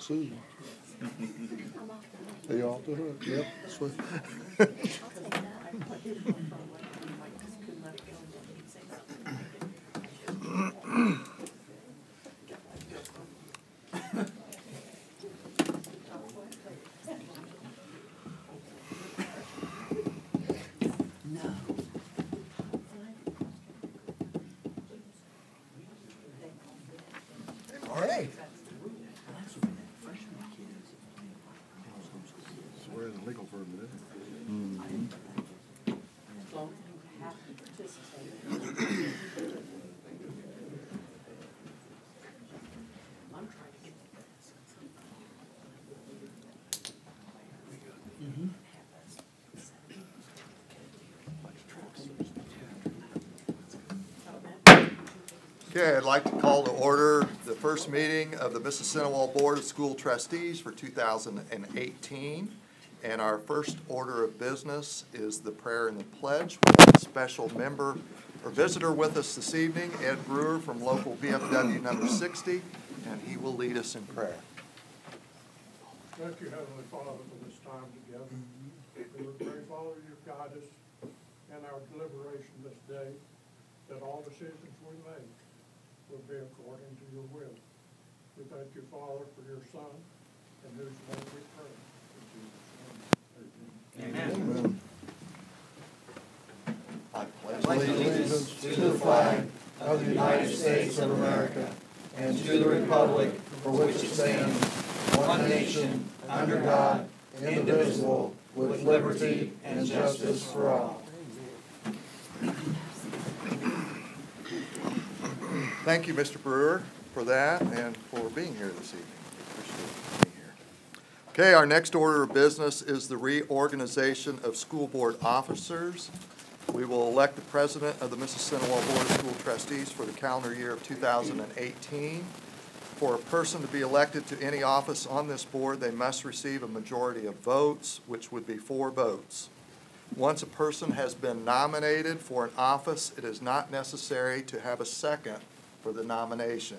Susan. Are you off the hook? Yep. Sweet. Hey. Swear the legal firm today. Okay, I'd like to call to order the first meeting of the Mississinewa Board of School Trustees for 2018. And our first order of business is the prayer and the pledge. We have a special member or visitor with us this evening, Ed Brewer from local VFW number 60, and he will lead us in prayer. Thank you, Heavenly Father, for this time together. We would pray, Father, you guide us in our deliberation this day, that all decisions we make will be according to your will. We thank you, Father, for your Son, in whose name we pray. In Jesus' name, amen. Amen. I pledge Allegiance to the flag of the United States of America and to the republic for which it stands, one nation, under God, indivisible, with liberty and justice for all. Thank you, Mr. Brewer, for that and for being here this evening. We appreciate you being here. Okay, our next order of business is the reorganization of school board officers. We will elect the president of the Mississinewa Board of School Trustees for the calendar year of 2018. For a person to be elected to any office on this board, they must receive a majority of votes, which would be 4 votes. Once a person has been nominated for an office, it is not necessary to have a second for the nomination.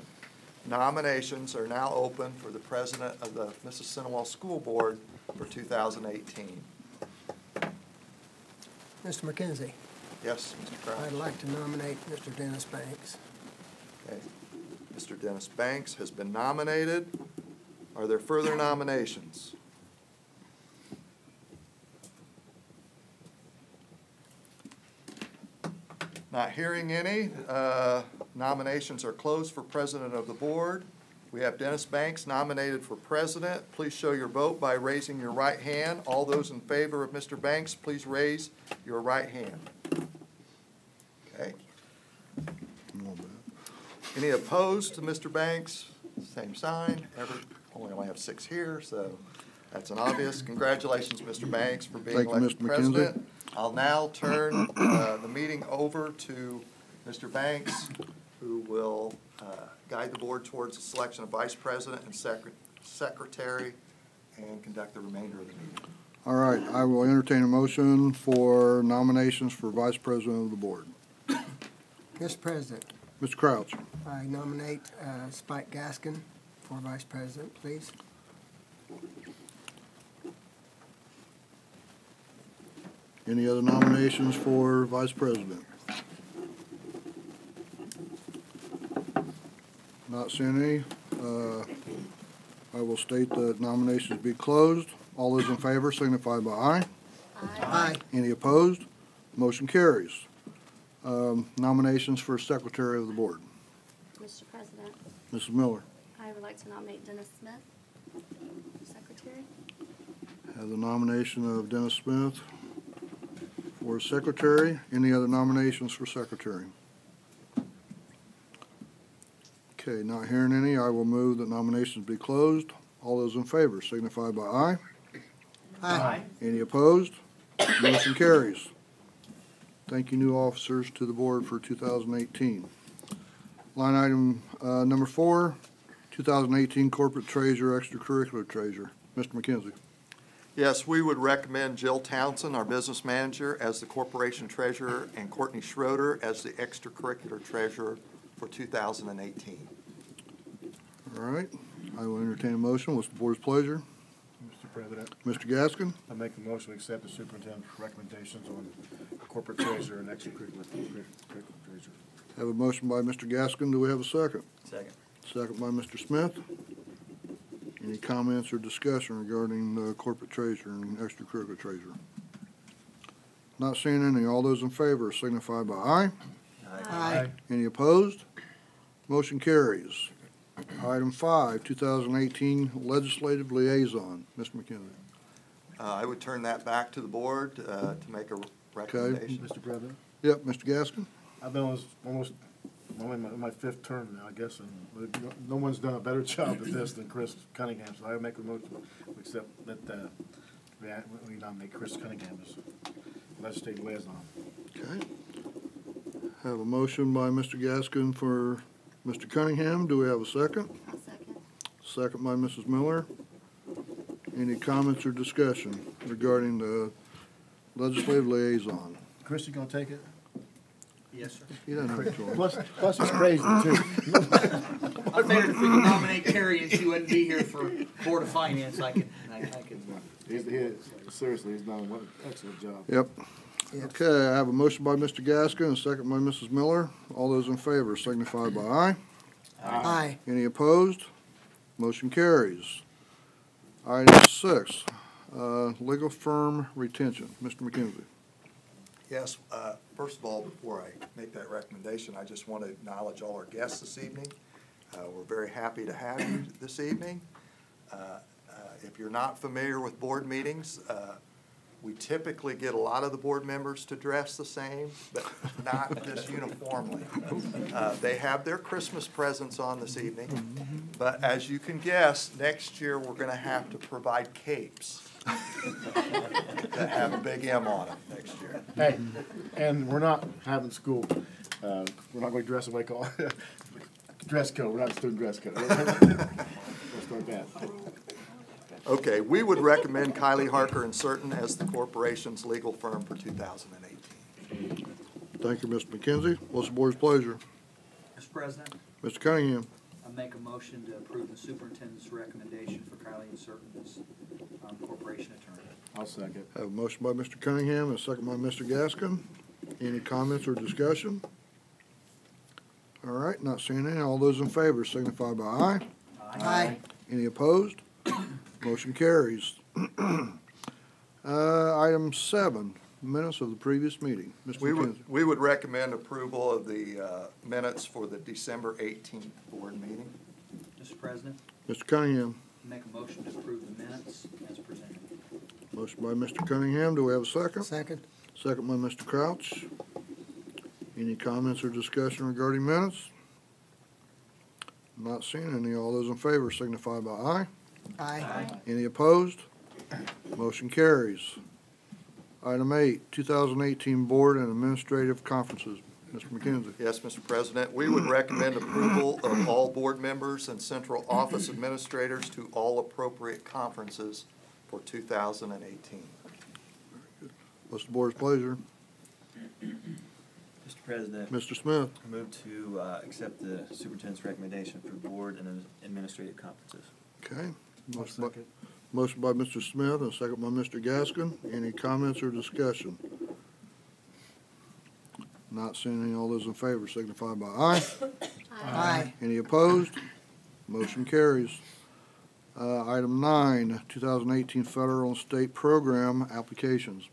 Nominations are now open for the president of the Mississinewa School Board for 2018. Mr. McKenzie, Yes, Mr. Crouch. I'd like to nominate Mr. Dennis Banks. Okay. Mr. Dennis Banks has been nominated. Are there further nominations? Not hearing any. Nominations are closed for president of the board. We have Dennis Banks nominated for president. Please show your vote by raising your right hand. All those in favor of Mr. Banks, please raise your right hand. Okay. Any opposed to Mr. Banks? Same sign. Only have 6 here, so that's an obvious. Congratulations, Mr. Banks, for being elected president. I'll now turn the meeting over to Mr. Banks, who will guide the board towards the selection of vice president and secretary and conduct the remainder of the meeting. All right, I will entertain a motion for nominations for vice president of the board. Mr. President, Mr. Crouch. I nominate Spike Gaskin for vice president, please. Any other nominations for vice president? Not seeing any. I will state that nominations be closed. All those in favor signify by aye. Aye. Any opposed? Motion carries. Nominations for secretary of the board. Mr. President, Mrs. Miller. I would like to nominate Dennis Smith for secretary. Have the nomination of Dennis Smith for secretary. Any other nominations for secretary? Okay, not hearing any, I will move that nominations be closed. All those in favor signify by aye. Aye. Any opposed? Motion carries. Thank you, new officers, to the board for 2018. Line item number 4, 2018 corporate treasurer, extracurricular treasurer. Mr. McKenzie. Yes, we would recommend Jill Townsend, our business manager, as the corporation treasurer, and Courtney Schroeder as the extracurricular treasurer for 2018. All right. I will entertain a motion. What's the board's pleasure? Mr. President, Mr. Gaskin, I make a motion to accept the superintendent's recommendations on corporate treasurer and extracurricular treasurer. have a motion by Mr. Gaskin. Do we have a second? Second. Second by Mr. Smith. Any comments or discussion regarding the corporate treasurer and extracurricular treasurer? Not seeing any. All those in favor signify by aye. Aye. Any opposed? Motion carries. Item 5, 2018 Legislative Liaison. Mr. McKenzie. I would turn that back to the board to make a recommendation. Mr. President, Yep, Mr. Gaskin? I've been on this almost, I'm in my fifth term now, I guess, and no one's done a better job at this than Chris Cunningham, so I make a motion to accept that, we nominate Chris Cunningham as legislative liaison. Okay. Have a motion by Mr. Gaskin for Mr. Cunningham. Do we have a second? I'll second. Second by Mrs. Miller. Any comments or discussion regarding the legislative liaison? Chris, you gonna take it? Yes, sir. He doesn't have a choice. Plus he's crazy too. I figured if we could nominate Carrie and she wouldn't be here for Board of Finance, I could. Seriously, he's done an excellent job. Yep. Yes. Okay, I have a motion by Mr. Gaskin and a second by Mrs. Miller. All those in favor signify by aye. Aye. Any opposed? Motion carries. Item 6, legal firm retention. Mr. McKenzie. Yes, first of all, before I make that recommendation, I just want to acknowledge all our guests this evening. We're very happy to have you this evening. If you're not familiar with board meetings, we typically get a lot of the board members to dress the same, but not this uniformly. They have their Christmas presents on this evening, but as you can guess, next year we're going to have to provide capes that have a big M on them next year. Hey, and we're not having school, we're not going to dress like all, dress code, we're not doing dress code. Let's start that. Okay, we would recommend Kylie Harker and Certain as the corporation's legal firm for 2018. Thank you, Mr. McKenzie. What's the board's pleasure? Mr. President, Mr. Cunningham. I make a motion to approve the superintendent's recommendation for Kylie and Certain as corporation attorney. I'll second. Have a motion by Mr. Cunningham and a second by Mr. Gaskin. Any comments or discussion? All right, not seeing any. All those in favor signify by aye. Aye. Any opposed? Motion carries. Item 7, minutes of the previous meeting. Mr. McKenzie. We would recommend approval of the minutes for the December 18th board meeting. Mr. President, Mr. Cunningham. make a motion to approve the minutes as presented. Motion by Mr. Cunningham. Do we have a second? Second. Second by Mr. Crouch. Any comments or discussion regarding minutes? Not seeing any. All those in favor signify by aye. Aye. Any opposed? Motion carries. Item 8, 2018 Board and Administrative Conferences. Mr. McKenzie. Yes, Mr. President, we would recommend approval of all board members and central office administrators to all appropriate conferences for 2018. What's the board's pleasure? Mr. President, Mr. Smith. I move to accept the superintendent's recommendation for board and administrative conferences. Okay. I'll Motion by- second. Motion by Mr. Smith and a second by Mr. Gaskin. Any comments or discussion? Not seeing any. All those in favor signify by aye. Aye. Any opposed? Motion carries. Item 9, 2018 Federal and State Program Applications.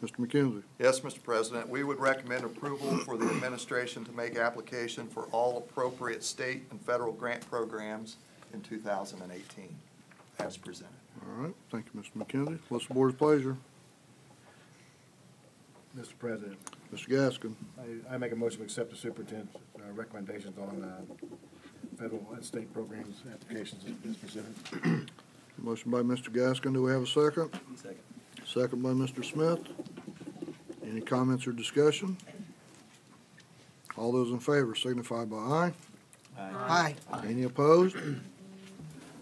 Mr. McKenzie. Yes, Mr. President, we would recommend approval for the administration to make application for all appropriate state and federal grant programs in 2018, as presented. All right. Thank you, Mr. McKenzie. What's the board's pleasure? Mr. President, Mr. Gaskin. I make a motion to accept the superintendent's recommendations on federal and state programs applications as presented. Motion by Mr. Gaskin. Do we have a second? Second. Second by Mr. Smith. Any comments or discussion? All those in favor signify by aye. Aye. Any opposed?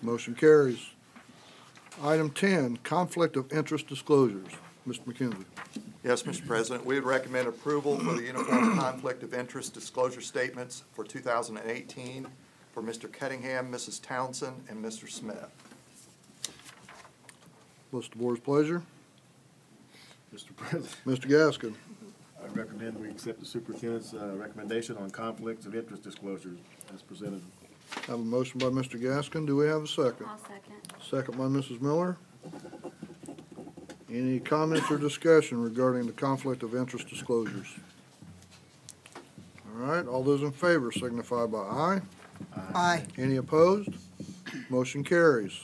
Motion carries. Item 10, Conflict of Interest Disclosures. Mr. McKenzie. Yes, Mr. President, we would recommend approval for the Uniform Conflict of Interest Disclosure Statements for 2018 for Mr. Cunningham, Mrs. Townsend, and Mr. Smith. What's the board's pleasure? Mr. President, Mr. Gaskin. I recommend we accept the superintendent's recommendation on conflicts of interest disclosures as presented. Have a motion by Mr. Gaskin. Do we have a second? I'll second. Second by Mrs. Miller. Any comments or discussion regarding the conflict of interest disclosures? All right, all those in favor signify by aye. Aye. Any opposed? Motion carries.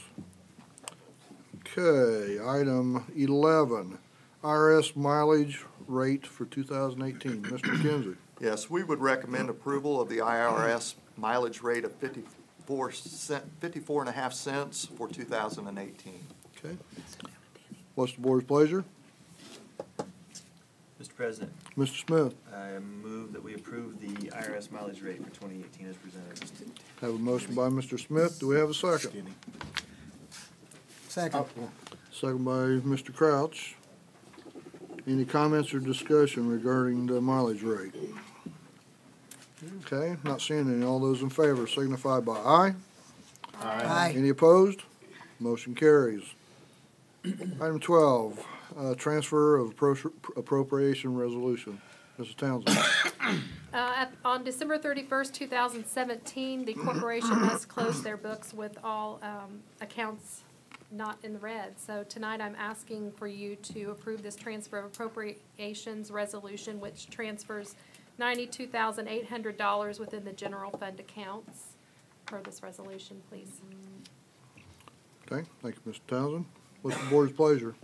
Okay, item 11, IRS mileage rate for 2018. Mr. McKenzie. Yes, we would recommend approval of the IRS mileage rate of 54.5 cents for 2018. Okay. What's the board's pleasure? Mr. President, Mr. Smith. I move that we approve the IRS mileage rate for 2018 as presented. Have a motion by Mr. Smith. Do we have a second? Second. Second by Mr. Crouch. Any comments or discussion regarding the mileage rate? Okay, not seeing any. All those in favor signify by aye. Aye. Any opposed? Motion carries. Item 12, transfer of appropriation resolution. Mrs. Townsend. On December 31st, 2017, the corporation must close their books with all accounts not in the red. So tonight I'm asking for you to approve this transfer of appropriations resolution, which transfers $92,800 within the general fund accounts. Per this resolution, please. Okay, thank you, Mr. Townsend. What's the board's pleasure?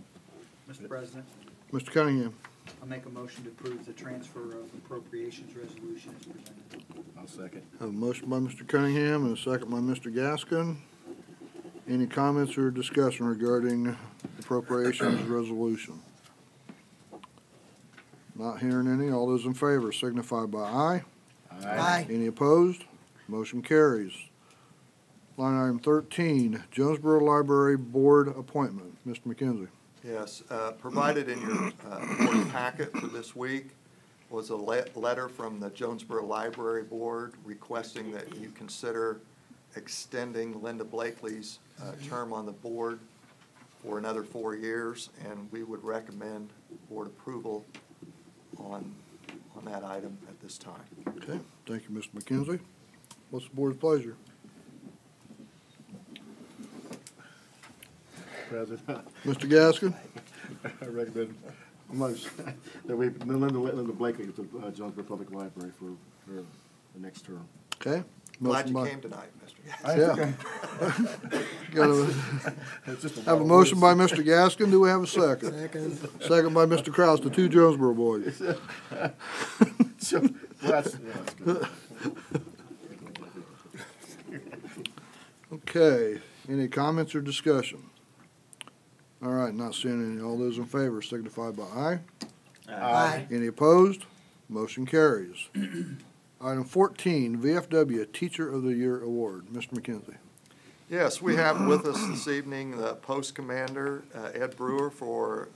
Mr. President, Mr. Cunningham. I'll make a motion to approve the transfer of appropriations resolution as presented. I'll second. Have a motion by Mr. Cunningham and a second by Mr. Gaskin. Any comments or discussion regarding appropriations resolution? Not hearing any. All those in favor signify by aye. Aye. Any opposed? Motion carries. Line item 13, Jonesboro Library Board appointment. Mr. McKenzie. Yes, provided in your board packet for this week was a letter from the Jonesboro Library Board requesting that you consider extending Linda Blakely's term on the board for another 4 years, and we would recommend board approval on that item at this time. Okay, thank you, Mr. McKenzie. What's the board's pleasure? President, Mr. Gaskin. I recommend that we, Linda Blakely to Jonesboro Public Library for the next term. Okay. Glad Motion you by- came tonight, Mr. Yeah. Got It's just have a motion by Mr. Gaskin. Do we have a second? Second. Second by Mr. Kraus, the two Jonesboro boys. Well, that's good. Okay, any comments or discussion? All right, not seeing any. All those in favor signify by aye. Aye. Any opposed? Motion carries. Item 14, VFW Teacher of the Year Award. Mr. McKenzie. Yes, we have with us this evening the post commander, Ed Brewer, for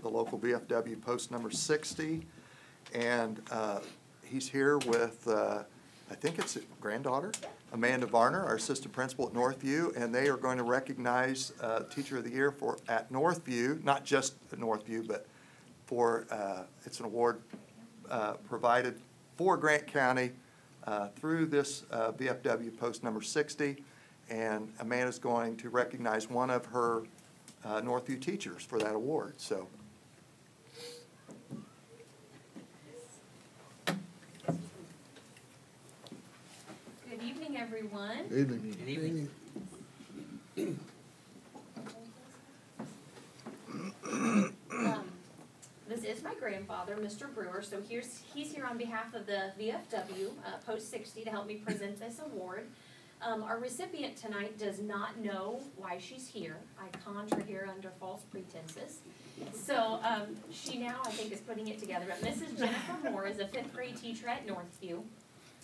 the local VFW post number 60. And he's here with, I think it's granddaughter, Amanda Varner, our assistant principal at Northview, and they are going to recognize Teacher of the Year at Northview, not just at Northview, but for, it's an award provided for Grant County through this VFW post number 60, and Amanda's going to recognize one of her Northview teachers for that award. So. Good evening, everyone. Evening. Good evening. This is my grandfather, Mr. Brewer, so he's here on behalf of the VFW Post 60 to help me present this award. Our recipient tonight does not know why she's here. I conned her here under false pretenses. So she now, I think, is putting it together. But Mrs. Jennifer Moore is a 5th grade teacher at Northview.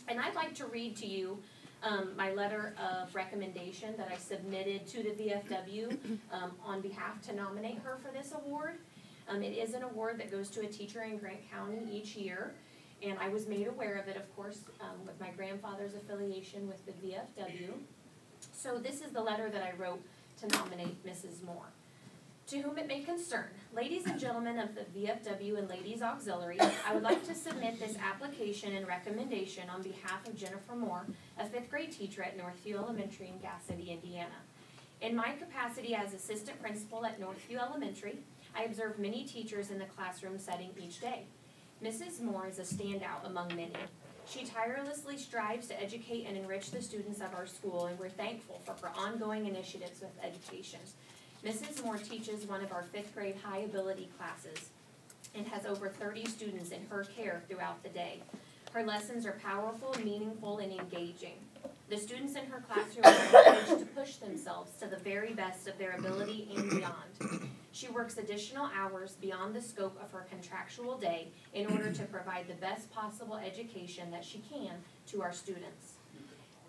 And I'd like to read to you my letter of recommendation that I submitted to the VFW on behalf to nominate her for this award. It is an award that goes to a teacher in Grant County each year. And I was made aware of it, of course, with my grandfather's affiliation with the VFW. So this is the letter that I wrote to nominate Mrs. Moore. To whom it may concern, ladies and gentlemen of the VFW and Ladies Auxiliary, I would like to submit this application and recommendation on behalf of Jennifer Moore, a 5th grade teacher at Northview Elementary in Gas City, Indiana. In my capacity as assistant principal at Northview Elementary, I observe many teachers in the classroom setting each day. Mrs. Moore is a standout among many. She tirelessly strives to educate and enrich the students of our school, and we're thankful for her ongoing initiatives with education. Mrs. Moore teaches one of our 5th grade high ability classes and has over 30 students in her care throughout the day. Her lessons are powerful, meaningful, and engaging. The students in her classroom are encouraged to push themselves to the very best of their ability and beyond. She works additional hours beyond the scope of her contractual day in order to provide the best possible education that she can to our students.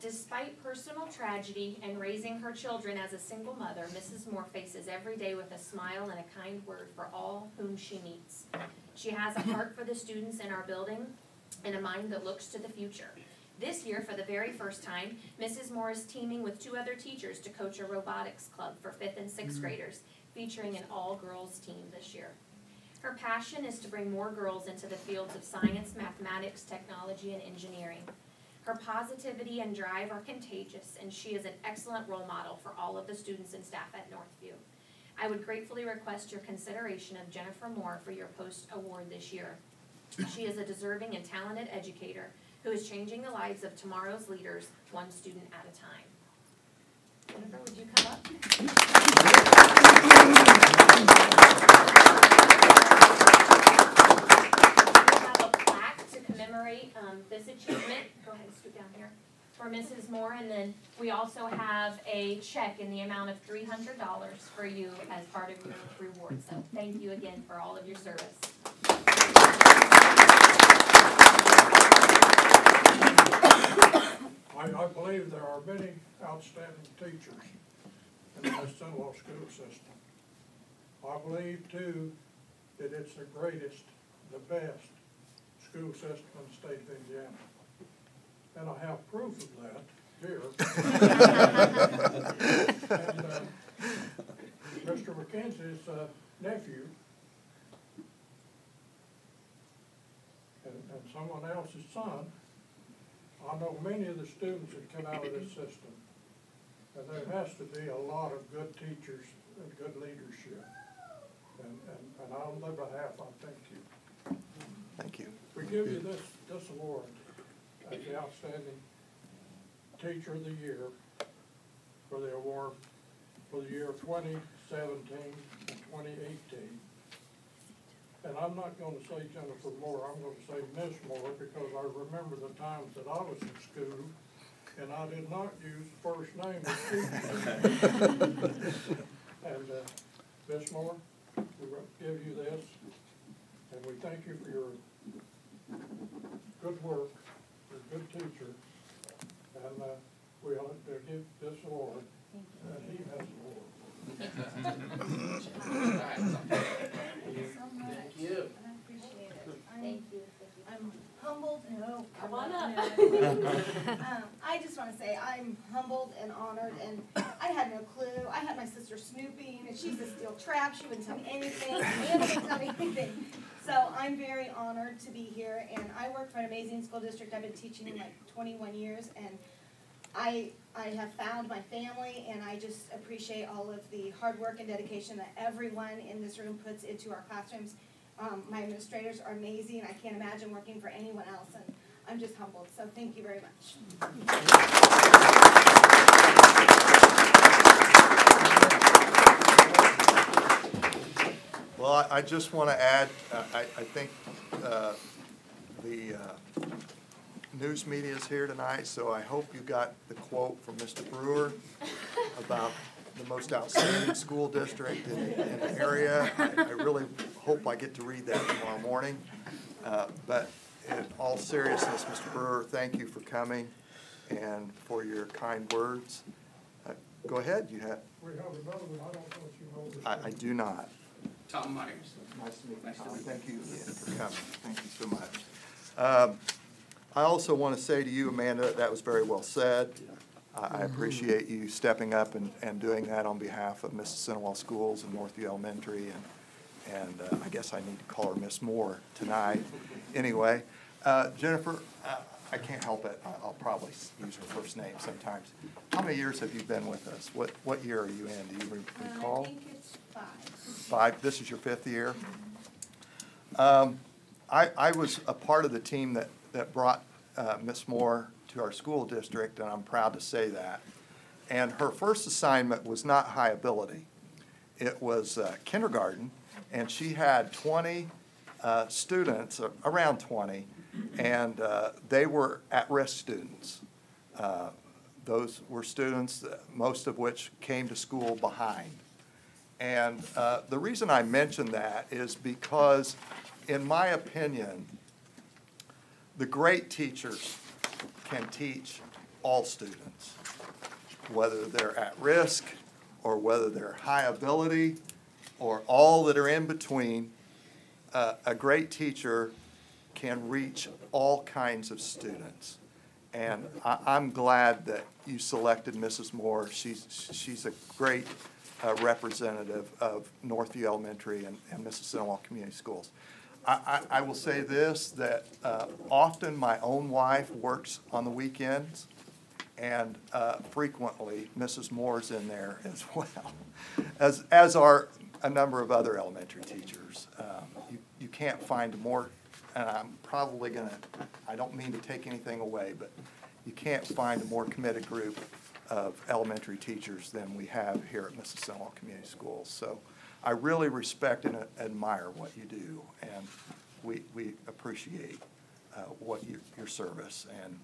Despite personal tragedy and raising her children as a single mother, Mrs. Moore faces every day with a smile and a kind word for all whom she meets. She has a heart for the students in our building and a mind that looks to the future. This year, for the very first time, Mrs. Moore is teaming with 2 other teachers to coach a robotics club for 5th and 6th graders, featuring an all-girls team this year. Her passion is to bring more girls into the fields of science, mathematics, technology, and engineering. Her positivity and drive are contagious, and she is an excellent role model for all of the students and staff at Northview. I would gratefully request your consideration of Jennifer Moore for your post award this year. She is a deserving and talented educator who is changing the lives of tomorrow's leaders, one student at a time. Jennifer, would you come up? We have a plaque to commemorate this achievement. Go ahead and scoot down here. For Mrs. Moore, and then we also have a check in the amount of $300 for you as part of your reward. So thank you again for all of your service. I believe there are many outstanding teachers in the Mississinewa school system. I believe, too, that it's the greatest, the best school system in the state of Indiana. And I have proof of that here. And Mr. McKenzie's nephew and someone else's son, I know many of the students that come out of this system, and there has to be a lot of good teachers and good leadership. And on their behalf, I thank you. Thank you. We give you this award as the Outstanding Teacher of the Year for the award for the year 2017 and 2018. And I'm not going to say Jennifer Moore, I'm going to say Miss Moore, because I remember the times that I was in school and I did not use the first name of teacher. And Miss Moore, we give you this, and we thank you for your good work, you're a good teacher, and we ought to give this award, and he has an award. Thank you. I appreciate it. Thank you. I'm humbled. No, Come on up. I just want to say I'm humbled and honored, and I had no clue. I had my sister snooping, and she's a steel trap. She wouldn't tell me anything. Anna wouldn't tell me anything. So I'm very honored to be here, and I work for an amazing school district. I've been teaching in like 21 years, and I have found my family, and I just appreciate all of the hard work and dedication that everyone in this room puts into our classrooms. My administrators are amazing. I can't imagine working for anyone else, and I'm just humbled. So thank you very much. Well, I just want to add, I think the news media is here tonight, so I hope you got the quote from Mr. Brewer about the most outstanding school district in the area. I really hope I get to read that tomorrow morning. But in all seriousness, Mr. Brewer, thank you for coming and for your kind words. Go ahead. You have. We have another one. I don't know if you know this. I do not. Tom Myers. Nice to meet you, Tom. Thank you again for coming. Thank you so much. I also want to say to you, Amanda, that was very well said. I appreciate you stepping up and doing that on behalf of Mississinewa Schools and Northview Elementary, and I guess I need to call her Miss Moore tonight. Anyway, Jennifer, I can't help it. I'll probably use her first name sometimes. How many years have you been with us? What year are you in? Do you recall? I think it's 5. 5. This is your 5th year? I was a part of the team that brought Miss Moore to our school district, and I'm proud to say that. And her first assignment was not high ability. It was kindergarten, and she had 20 students, around 20, and they were at-risk students. Those were students, most of which came to school behind. And the reason I mention that is because, in my opinion, the great teachers can teach all students, whether they're at risk or whether they're high ability or all that are in between. A great teacher can reach all kinds of students. And I'm glad that you selected Mrs. Moore. She's a great representative of Northview Elementary and Mississinewa Community Schools. I will say this, that often my own wife works on the weekends, and frequently Mrs. Moore's in there as well, as are a number of other elementary teachers. You can't find more, and I'm probably going to, I don't mean to take anything away, but you can't find a more committed group of elementary teachers than we have here at Mississinewa Community Schools. So I really respect and admire what you do, and we appreciate your service, and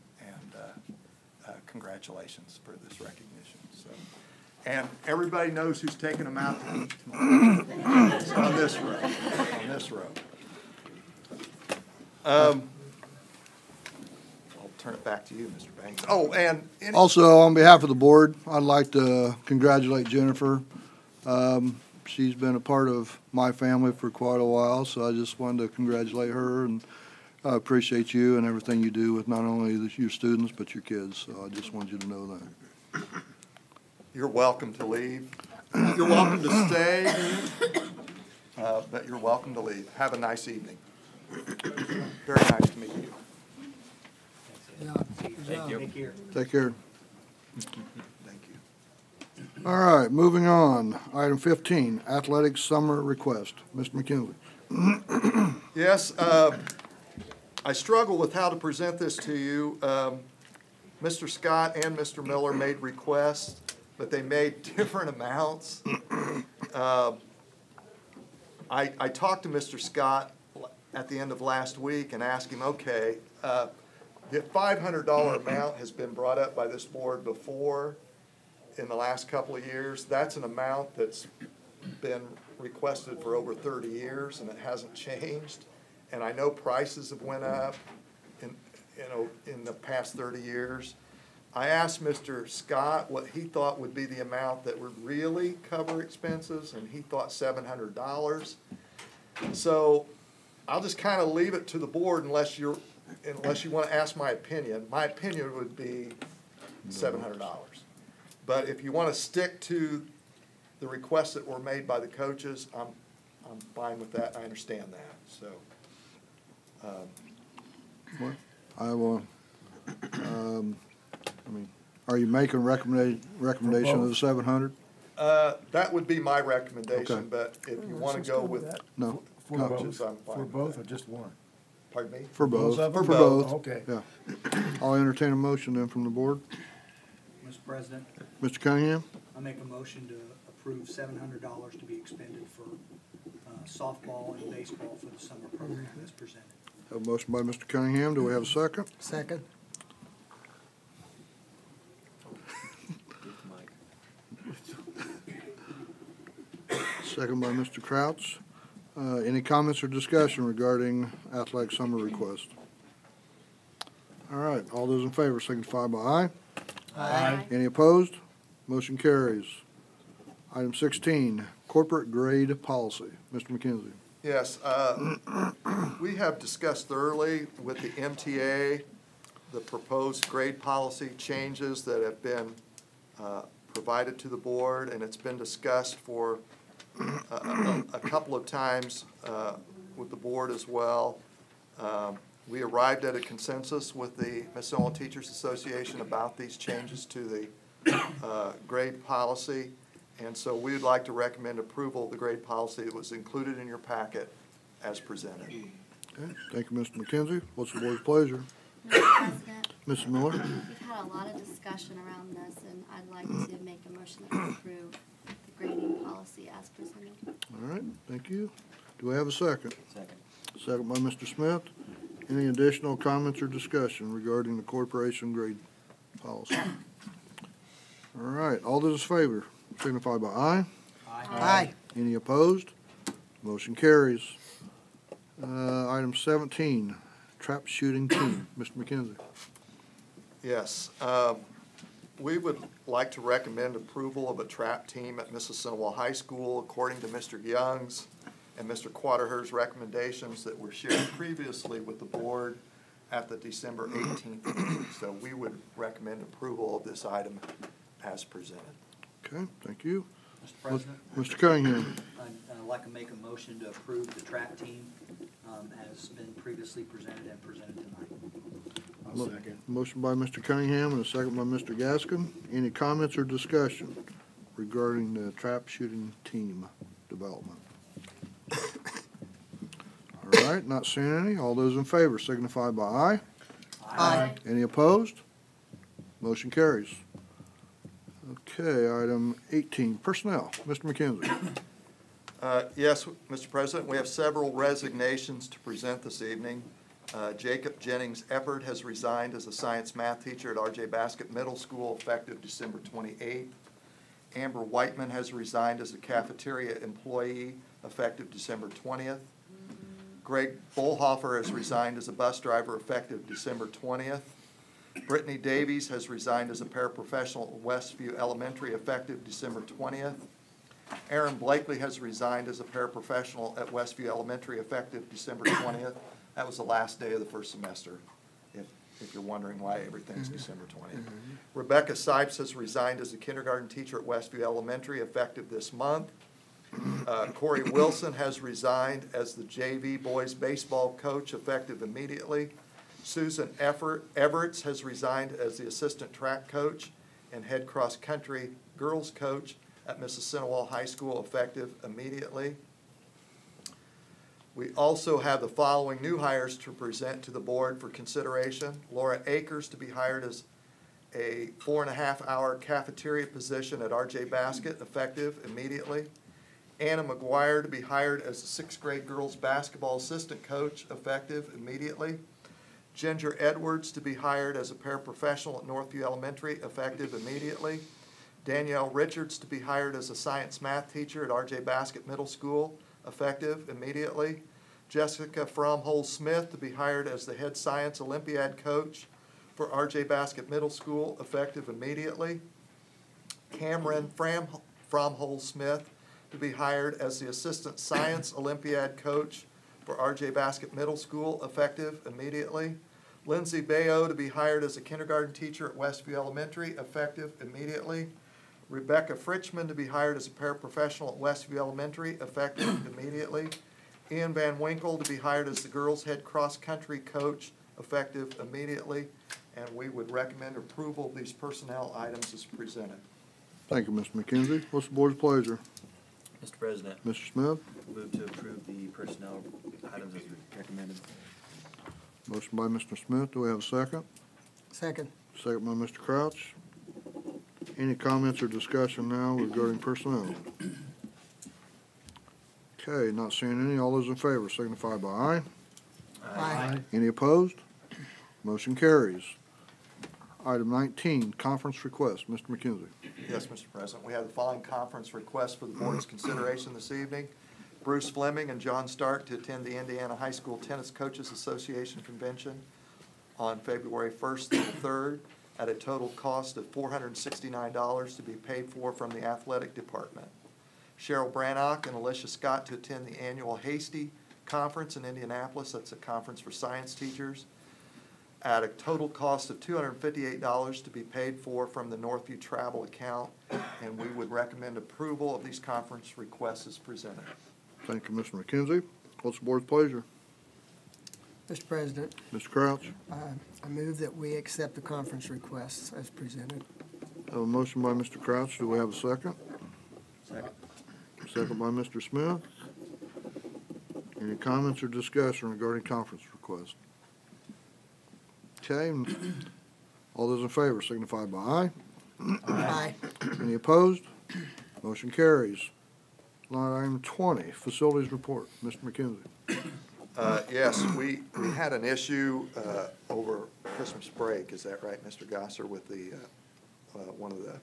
congratulations for this recognition. So, and everybody knows who's taking them out to eat tomorrow. It's on this row. On this row. I'll turn it back to you, Mr. Banks. Oh, and Also, on behalf of the board, I'd like to congratulate Jennifer. She's been a part of my family for quite a while, so I just wanted to congratulate her, and I appreciate you and everything you do with not only your students, but your kids. So I just wanted you to know that. You're welcome to leave. You're welcome to stay, but you're welcome to leave. Have a nice evening. Very nice to meet you. Thank you. Take care. Thank you. All right, moving on. Item 15, athletics summer request. Mr. McKinley. Yes, I struggle with how to present this to you. Mr. Scott and Mr. Miller made requests, but they made different amounts. I talked to Mr. Scott at the end of last week and asked him, okay, the $500 amount has been brought up by this board before in the last couple of years. That's an amount that's been requested for over 30 years, and it hasn't changed. And I know prices have went up in the past 30 years. I asked Mr. Scott what he thought would be the amount that would really cover expenses, and he thought $700. So I'll just kind of leave it to the board unless you want to ask my opinion. My opinion would be $700. But if you want to stick to the requests that were made by the coaches, I'm fine with that. I understand that. So, I will, are you making a recommendation of the 700? that would be my recommendation. Okay. But if you want to go with No. For coaches, both, I'm fine for with both that. or just one? Pardon me? For both. Both of them? For both. Okay. Yeah. I'll entertain a motion then from the board. Mr. President, Mr. Cunningham? I make a motion to approve $700 to be expended for softball and baseball for the summer program as presented. Have a motion by Mr. Cunningham. Do we have a second? Second. Second by Mr. Crouch. Any comments or discussion regarding athletic summer request? All right, all those in favor signify by aye. Aye. Any opposed? Motion carries. Item 16, corporate grade policy. Mr. McKenzie. Yes, we have discussed thoroughly with the MTA the proposed grade policy changes that have been provided to the board, and it's been discussed for a couple of times with the board as well. We arrived at a consensus with the Mississinewa Teachers Association about these changes to the grade policy, and so we would like to recommend approval of the grade policy that was included in your packet as presented. Okay, thank you, Mr. McKenzie. What's the board's pleasure? Mr. President, Mrs. Miller? we've had a lot of discussion around this, and I'd like to make a motion that we approve the grading policy as presented. All right, thank you. Do we have a second? Second. Second by Mr. Smith. Any additional comments or discussion regarding the corporation grade policy? All right, all those in favor signify by aye. Aye. Any opposed? Motion carries. Item 17, trap shooting team. Mr. McKenzie. Yes, we would like to recommend approval of a trap team at Mississinewa High School according to Mr. Young's and Mr. Quaterher's recommendations that were shared previously with the board at the December 18th meeting. So we would recommend approval of this item as presented. Okay, thank you. Mr. President, Mr. Cunningham. I'd like to make a motion to approve the track team as been previously presented and presented tonight. I'll second. Motion by Mr. Cunningham and a second by Mr. Gaskin. Any comments or discussion regarding the trap shooting team development? All right, not seeing any. All those in favor signify by aye. Aye. Any opposed? Motion carries. Okay, item 18, personnel. Mr. McKenzie. Yes, Mr. President, we have several resignations to present this evening. Jacob Jennings Eppert has resigned as a science math teacher at R.J. Baskett Middle School effective December 28th. Amber Whiteman has resigned as a cafeteria employee effective December 20th. Greg Bullhofer has resigned as a bus driver effective December 20th. Brittany Davies has resigned as a paraprofessional at Westview Elementary effective December 20th. Aaron Blakely has resigned as a paraprofessional at Westview Elementary effective December 20th. That was the last day of the first semester, if you're wondering why everything's December 20th. Rebecca Sipes has resigned as a kindergarten teacher at Westview Elementary effective this month. Corey Wilson has resigned as the JV boys baseball coach effective immediately. Susan Everett has resigned as the assistant track coach and head cross country girls coach at Mississinewa High School effective immediately. We also have the following new hires to present to the board for consideration. Laura Akers to be hired as a 4.5-hour cafeteria position at R.J. Baskett effective immediately. Anna McGuire to be hired as a 6th grade girls basketball assistant coach effective immediately. Ginger Edwards to be hired as a paraprofessional at Northview Elementary effective immediately. Danielle Richards to be hired as a science math teacher at R.J. Baskett Middle School effective immediately. Jessica Fromholz Smith to be hired as the head science Olympiad coach for R.J. Baskett Middle School effective immediately. Cameron Fromholz Smith to be hired as the assistant science Olympiad coach for R.J. Baskett Middle School effective immediately. Lindsay Bayo to be hired as a kindergarten teacher at Westview Elementary effective immediately. Rebecca Fritchman to be hired as a paraprofessional at Westview Elementary effective immediately. Ian Van Winkle to be hired as the girls head cross country coach effective immediately. And we would recommend approval of these personnel items as presented. Thank you, Mr. McKenzie. What's the board's pleasure? Mr. President, Mr. Smith? move to approve the personnel items as recommended. Motion by Mr. Smith. Do we have a second? Second. Second by Mr. Crouch. Any comments or discussion now regarding personnel? Okay, not seeing any. All those in favor signify by aye. Aye. Any opposed? Motion carries. Item 19, conference request. Mr. McKenzie. Yes, Mr. President. We have the following conference requests for the board's consideration this evening. Bruce Fleming and John Stark to attend the Indiana High School Tennis Coaches Association Convention on February 1st through the 3rd at a total cost of $469 to be paid for from the athletic department. Cheryl Brannock and Alicia Scott to attend the annual Hasty Conference in Indianapolis. That's a conference for science teachers, at a total cost of $258 to be paid for from the Northview travel account, and we would recommend approval of these conference requests as presented. Thank you, Mr. McKenzie. What's the board's pleasure? Mr. President, Mr. Crouch? I move that we accept the conference requests as presented. I have a motion by Mr. Crouch. Do we have a second? Second. Second by Mr. Smith. Any comments or discussion regarding conference request? Okay, all those in favor signify by aye. Aye. Any opposed? Motion carries. Line item 20, facilities report. Mr. McKenzie. Yes, we had an issue over Christmas break, is that right, Mr. Gosser, with the, one of the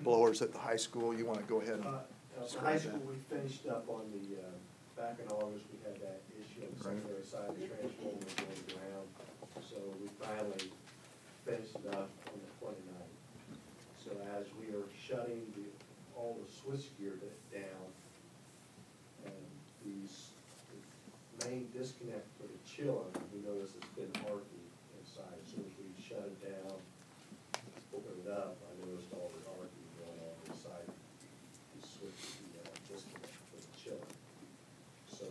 blowers at the high school? You want to go ahead and At the describe high that? school, we finished up on the, back in August, we had that issue on the secondary side, the transformer was going down. So we finally finished it up on the 29th. So as we are shutting all the switchgear down, and the main disconnect for the chiller, we noticed it's been arcing inside. As soon as we shut it down, open it up, I noticed all the arcing going on inside the switch, the disconnect for the chiller. So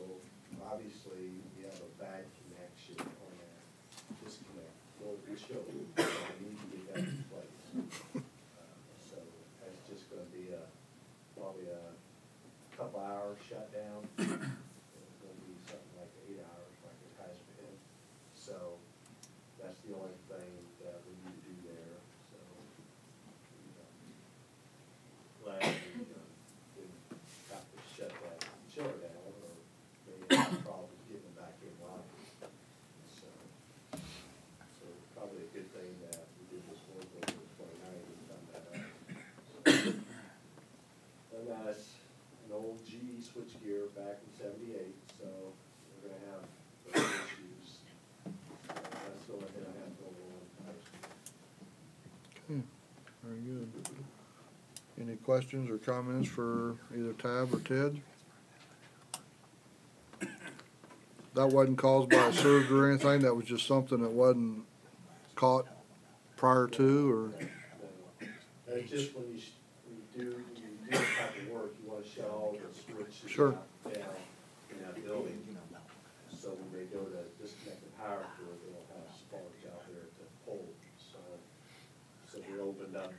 obviously, we have a bad connection on that disconnect for the chiller. So we need to get that replaced. So that's just gonna be probably a couple hours shutdown. It's gonna be something like 8 hours like it has been. So that's the only thing that we need to do there. So glad we didn't have to shut that chiller down, or maybe have problems getting it back in line. So probably a good thing that we did this work over the 29th and done that up. And that's an old GE switchgear back in '78, so we're gonna have those issues. That's the only thing I have going on in high school. Okay, very good. Any questions or comments for either Tab or Ted? That wasn't caused by a surge or anything? That was just something that wasn't caught prior to, or? It's just when you do this type of work, you wanna shut all the switches Sure. down in that building. So when they go to disconnect the power cord, they don't have sparks out there to pull. So we opened up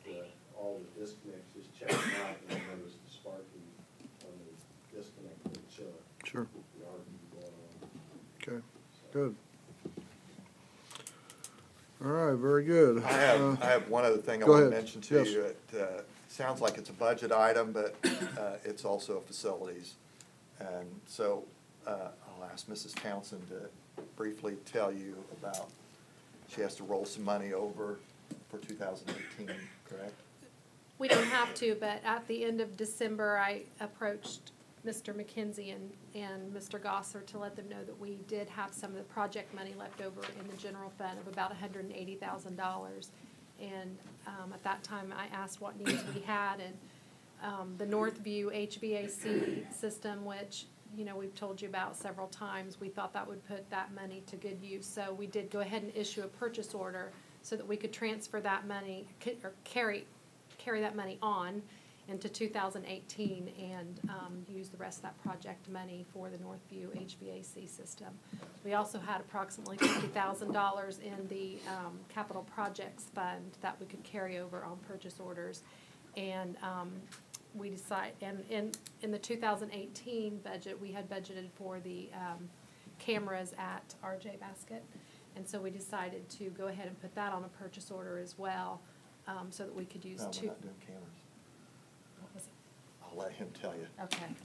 all the disconnects, just checked them out, and we noticed the sparking on the disconnect for the chiller. Sure. The arcing going on. Okay, good. All right, very good. I have one other thing I Go want to ahead. mention to Yes. you. It sounds like it's a budget item, but it's also facilities. And so I'll ask Mrs. Townsend to briefly tell you about, she has to roll some money over for 2018, correct? We don't have to, but at the end of December, I approached Mr. McKenzie and Mr. Gosser to let them know that we did have some of the project money left over in the general fund of about $180,000. And at that time, I asked what needs we had, and the Northview HVAC system, which, you know, we've told you about several times, we thought that would put that money to good use. So we did go ahead and issue a purchase order so that we could transfer that money, or carry that money on into 2018 and use the rest of that project money for the Northview HVAC system. We also had approximately $50,000 in the capital projects fund that we could carry over on purchase orders. And we decided, and in the 2018 budget, we had budgeted for the cameras at RJ Basket. And so we decided to go ahead and put that on a purchase order as well, so that we could use No, two. we're not doing cameras. What was it? I'll let him tell you. Okay.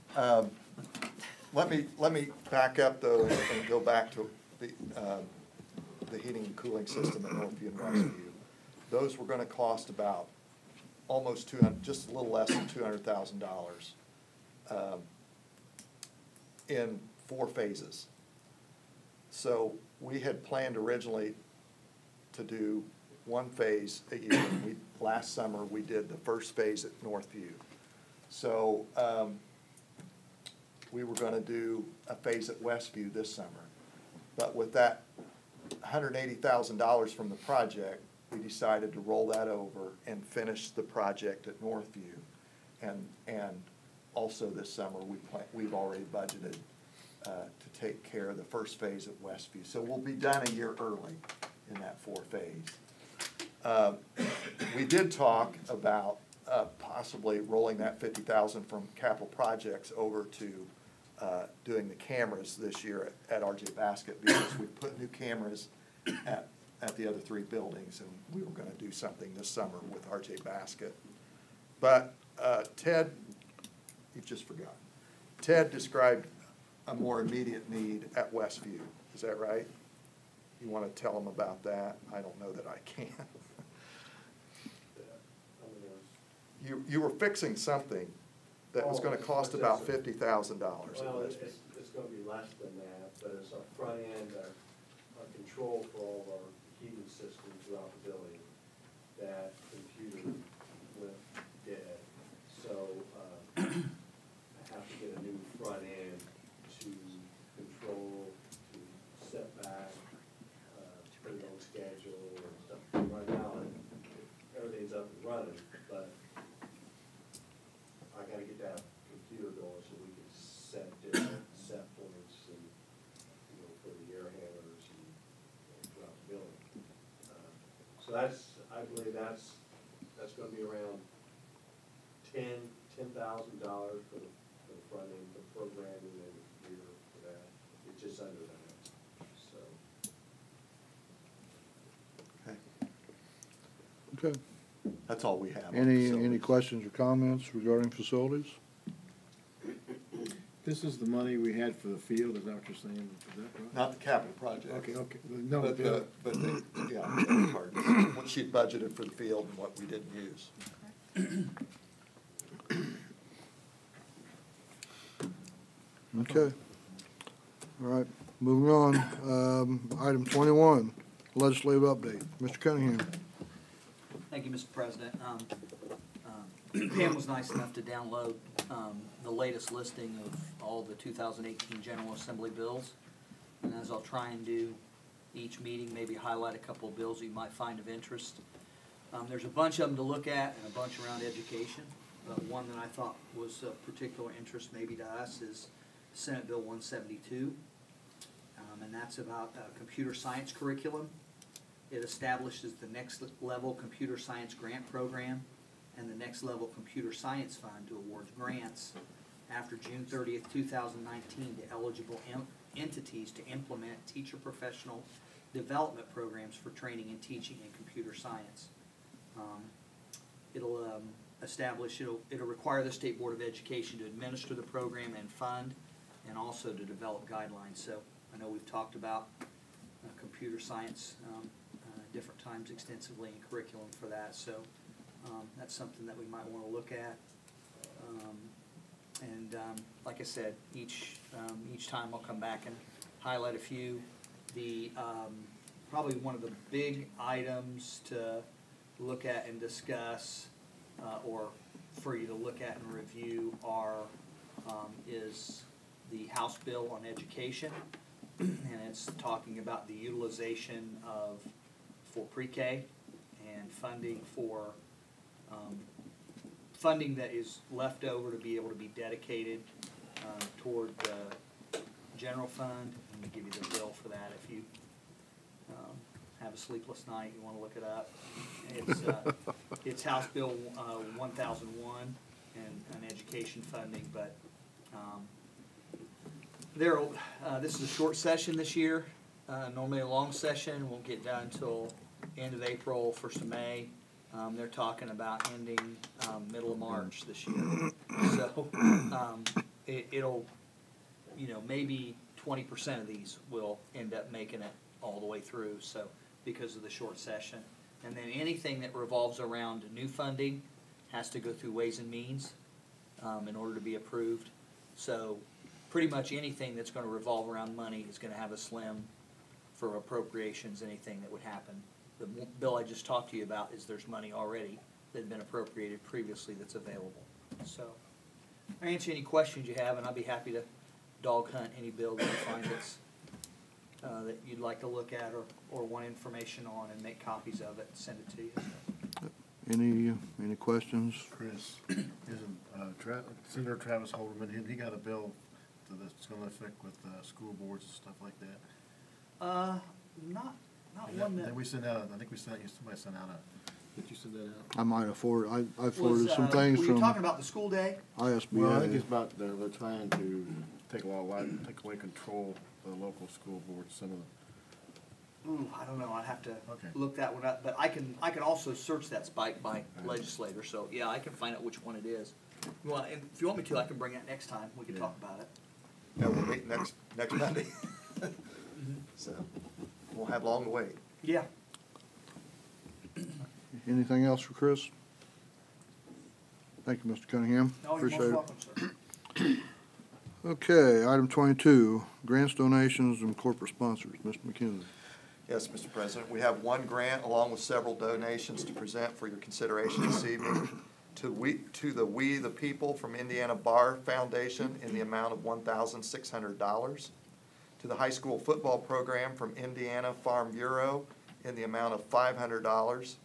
Let me back up though and go back to the heating and cooling system at Northview and Westview. Those were gonna cost about almost just a little less than $200,000 in 4 phases. So we had planned originally to do 1 phase a year. Last summer, we did the first phase at Northview. So, we were gonna do a phase at Westview this summer. But with that $180,000 from the project, we decided to roll that over and finish the project at Northview. And also this summer, we've already budgeted to take care of the first phase at Westview. So we'll be done a year early in that 4 phase. We did talk about possibly rolling that $50,000 from capital projects over to doing the cameras this year at RJ Basket, because we put new cameras at the other 3 buildings, and we were gonna do something this summer with RJ Basket. But Ted, you've just forgotten. Ted described a more immediate need at Westview. Is that right? You wanna tell them about that? I don't know that I can. You were fixing something that was gonna cost about $50,000 at Well, Westview. it's gonna be less than that, but it's our front end, our control for all of our heating systems throughout the building. That computer went dead, so, I have to get a new front end to control, to set back, put it on schedule and stuff. Right now, everything's up and running, but I gotta get that computer going so we can set different set points and, you know, for the air handlers and, throughout the building. So I believe that's gonna be around $10,000 for the front end, for programming and the computer for that. It's just under that, so. Okay. Okay. That's all we have. on Any facilities. questions or comments regarding facilities? This is the money we had for the field, is that what you're saying? Is that right? Not the capital project. Okay, no, But yeah, the part, what she budgeted for the field and what we didn't use. Okay. All right, moving on. Item 21, legislative update. Mr. Cunningham. Thank you, Mr. President. Pam was nice enough to download the latest listing of all the 2018 General Assembly bills. And as I'll try and do each meeting, maybe highlight a couple of bills you might find of interest. There's a bunch of them to look at and a bunch around education. One that I thought was of particular interest maybe to us is Senate Bill 172. And that's about computer science curriculum. It establishes the next level computer science grant program and the next level computer science fund to award grants after June 30th, 2019 to eligible entities to implement teacher professional development programs for training and teaching in computer science. It'll require the State Board of Education to administer the program and fund, and also to develop guidelines. So I know we've talked about computer science different times extensively in curriculum for that, so that's something that we might want to look at. Like I said, each time I'll come back and highlight a few. The probably one of the big items to look at and discuss, or for you to look at and review, is the House bill on education, and it's talking about the utilization for pre-K and funding for funding that is left over to be able to be dedicated toward the general fund. Let me give you the bill for that if you have a sleepless night, you want to look it up. It's House Bill 1001 and education funding, but this is a short session this year. Normally a long session, won't get done until end of April, 1st of May. They're talking about ending middle of March this year. So it'll, maybe 20% of these will end up making it all the way through, so because of the short session. And then anything that revolves around new funding has to go through Ways and Means in order to be approved. So pretty much anything that's going to revolve around money is going to have a slim for appropriations, anything that would happen. The bill I just talked to you about is there's money already that had been appropriated previously that's available. So answer any questions you have, and I'd be happy to dog hunt any bill that you find that you'd like to look at or want information on, and make copies of it and send it to you. Any questions? Chris, isn't, Senator Travis Holderman, he got a bill that's gonna affect with, school boards and stuff like that? Not one that. Then we sent out, I think we sent, somebody sent out did you send that out? I might have forwarded, I forwarded some Were things you from talking about the school day? ISBA. Well, I think it's about, they're trying to take away control of the local school boards, some of the. Ooh, I don't know, I'd have to Okay. look that one up, but I can also search that spike by legislator, so yeah, I can find out which one it is. Well, and if you want me to, I can bring that next time, we can talk about it. Yeah, we'll meet next Monday. So, won't have long to wait. Yeah. Anything else for Chris? Thank you, Mr. Cunningham. No, you're Appreciate most it. welcome, sir. Okay, item 22, grants, donations, and corporate sponsors. Mr. McKenzie. Yes, Mr. President, we have one grant along with several donations to present for your consideration this evening to the We the People from Indiana Bar Foundation in the amount of $1,600, to the high school football program from Indiana Farm Bureau in the amount of $500,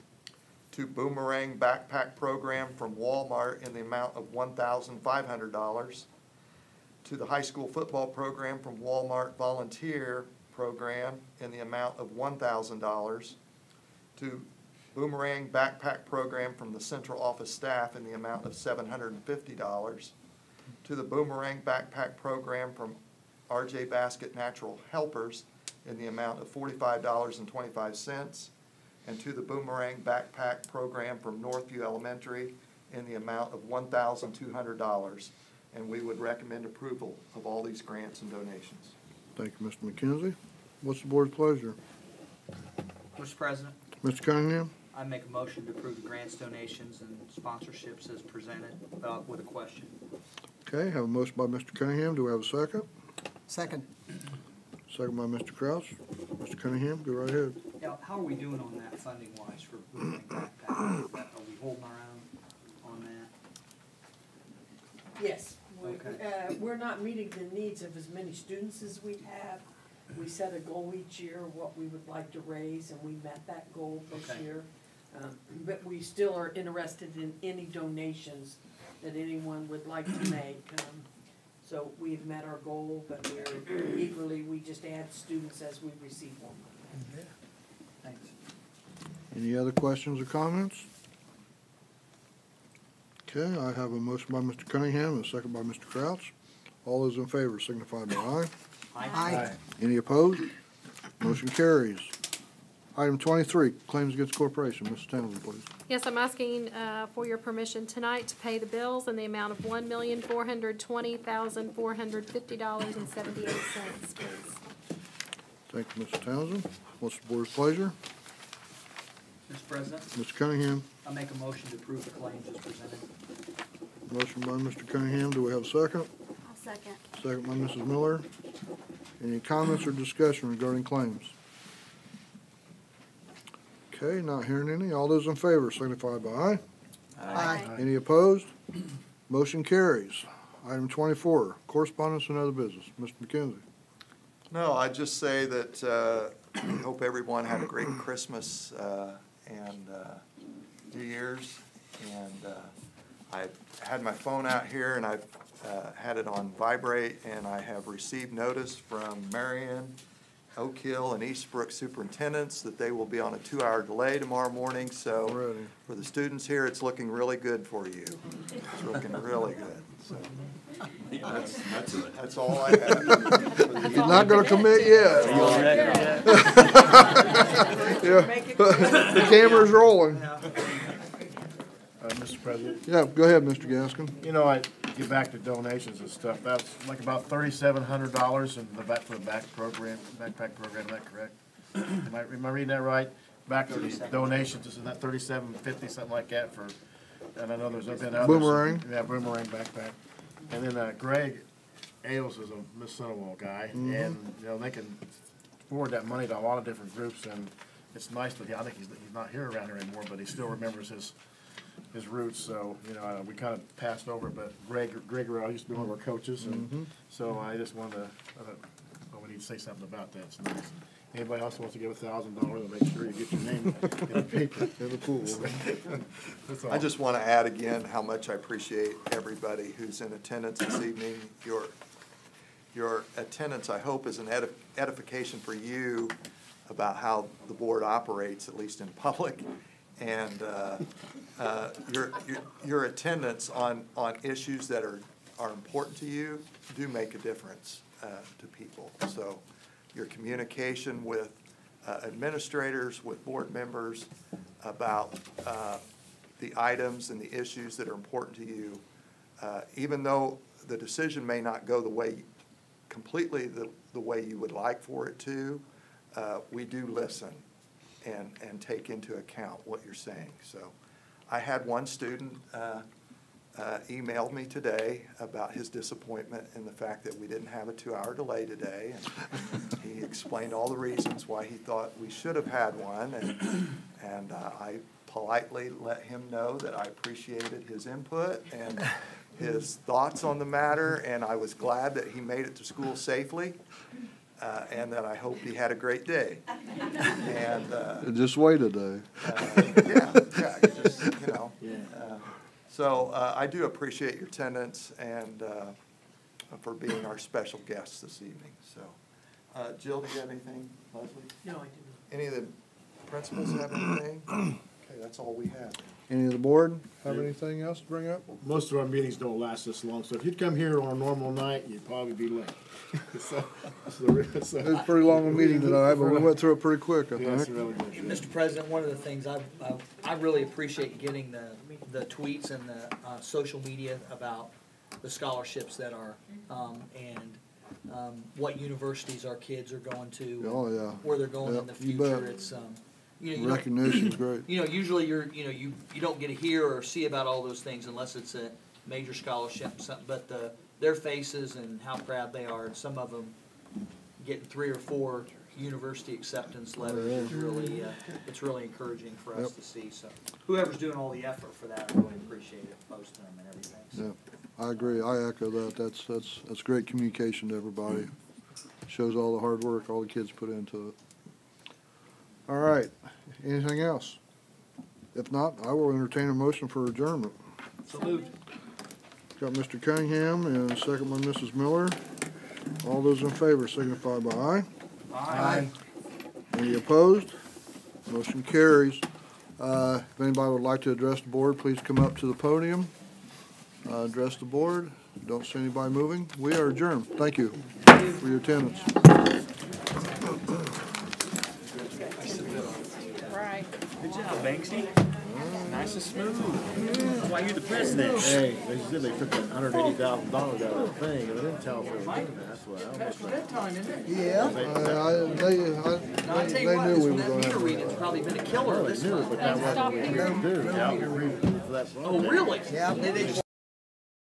to Boomerang Backpack Program from Walmart in the amount of $1,500, to the high school football program from Walmart Volunteer Program in the amount of $1,000, to Boomerang Backpack Program from the central office staff in the amount of $750, to the Boomerang Backpack Program from RJ Basket Natural Helpers in the amount of $45.25, and to the Boomerang Backpack Program from Northview Elementary in the amount of $1,200. And we would recommend approval of all these grants and donations. Thank you, Mr. McKenzie. What's the board's pleasure? Mr. President, Mr. Cunningham? I make a motion to approve the grants, donations, and sponsorships as presented, with a question. Okay, have a motion by Mr. Cunningham. Do we have a second? Second. Second by Mr. Kraus. Mr. Cunningham, go right ahead. Now, how are we doing on that funding-wise for Boomerang Backpack? Are we holding our own on that? Yes, Okay. we're not meeting the needs of as many students as we have. We set a goal each year, what we would like to raise, and we met that goal this Okay. year. But we still are interested in any donations that anyone would like to make. So we've met our goal, but we're eagerly, we just add students as we receive more money. Thanks. Any other questions or comments? Okay, I have a motion by Mr. Cunningham and a second by Mr. Crouch. All those in favor signify by aye. Aye. Any opposed? Motion carries. Item 23, claims against corporation. Mrs. Townsend, please. Yes, I'm asking for your permission tonight to pay the bills in the amount of $1,420,450.78, please. Thank you, Mr. Townsend. What's the board's pleasure? Mr. President, Mr. Cunningham. I make a motion to approve the claims as presented. Motion by Mr. Cunningham. Do we have a second? I'll second. Second by Mrs. Miller. Any comments or discussion regarding claims? Okay, not hearing any. All those in favor signify by aye. Aye. Any opposed? Motion carries. Item 24, correspondence and other business. Mr. McKenzie. No, I'd just say that I hope everyone had a great Christmas and New Year's. And I've had my phone out here and I've had it on vibrate, and I have received notice from Marion, Oak Hill, and Eastbrook superintendents that they will be on a 2-hour delay tomorrow morning. So Already. for the students here, it's looking really good for you. It's looking really good. So that's all I have. He's not going to commit yet. Yeah. The camera's rolling. Mr. President, Yeah, go ahead, Mr. Gaskin. you know, I get back to donations and stuff. That's like about $3,700 in the for the backpack program. Is that correct? Am I reading that right? Back to the donations, isn't that $3,750, something like that for? And I know there's been others. Boomerang. Yeah, Boomerang backpack. And then Greg Ailes is a Mississinewa guy, and you know they can forward that money to a lot of different groups, and it's nice that I think he's not here around here anymore, but he still remembers his his roots, so, you know, we kind of passed over it, but Gregory used to be one of our coaches, and so I just wanted to, we need to say something about that, it's nice. Anybody else wants to give $1,000, and make sure you get your name in the paper. In the pool. That's all. I just want to add again how much I appreciate everybody who's in attendance this evening. Your attendance, I hope, is an edification for you about how the board operates, at least in public, and your attendance on issues that are important to you do make a difference to people. So your communication with administrators, with board members about the items and the issues that are important to you, even though the decision may not go the way completely the way you would like for it to, we do listen and take into account what you're saying. So I had one student emailed me today about his disappointment in the fact that we didn't have a 2-hour delay today. And he explained all the reasons why he thought we should have had one, and I politely let him know that I appreciated his input and his thoughts on the matter, and I was glad that he made it to school safely, and that I hoped he had a great day. And Just wait a day. Just, you know. So I do appreciate your attendance and for being our special guests this evening. So, Jill, do you have anything? Leslie? No, I didn't. Any of the principals have anything? Okay, that's all we have. Any of the board have anything else to bring up? Most of our meetings don't last this long, so if you'd come here on a normal night, you'd probably be late. It was a pretty long meeting tonight, but we went through it pretty quick, I Yes, think. really good. Mr. President, one of the things I really appreciate getting the tweets and the social media about the scholarships that are, and what universities our kids are going to. Oh, yeah. Where they're going in the You future. bet. It's, you know, Recognition's great. you know, usually you don't get to hear or see about all those things unless it's a major scholarship, but their faces and how proud they are, and some of them getting 3 or 4 university acceptance letters is really, it's really encouraging for us to see. So whoever's doing all the effort for that, I really appreciate it, posting them and everything. So. Yeah, I agree. I echo that. That's great communication to everybody. Shows all the hard work all the kids put into it. All right. Anything else? If not, I will entertain a motion for adjournment. So moved. Got Mr. Cunningham and a second by Mrs. Miller. All those in favor signify by aye. Aye. Any opposed? Motion carries. If anybody would like to address the board, please come up to the podium. Address the board. Don't see anybody moving. We are adjourned. Thank you for your attendance. Right. Good job, Banksy. Nice and smooth. That's why you're the president. Hey, they said they took $180,000 out of that thing, and they didn't tell us they were doing that. That's what I almost Past your bedtime, isn't it? Yeah. They Now, I tell you what, knew we this were that going to meter have reading's probably been a killer this knew, month. but that wasn't what we were going to do. That was for that. Oh, really? Yeah. They just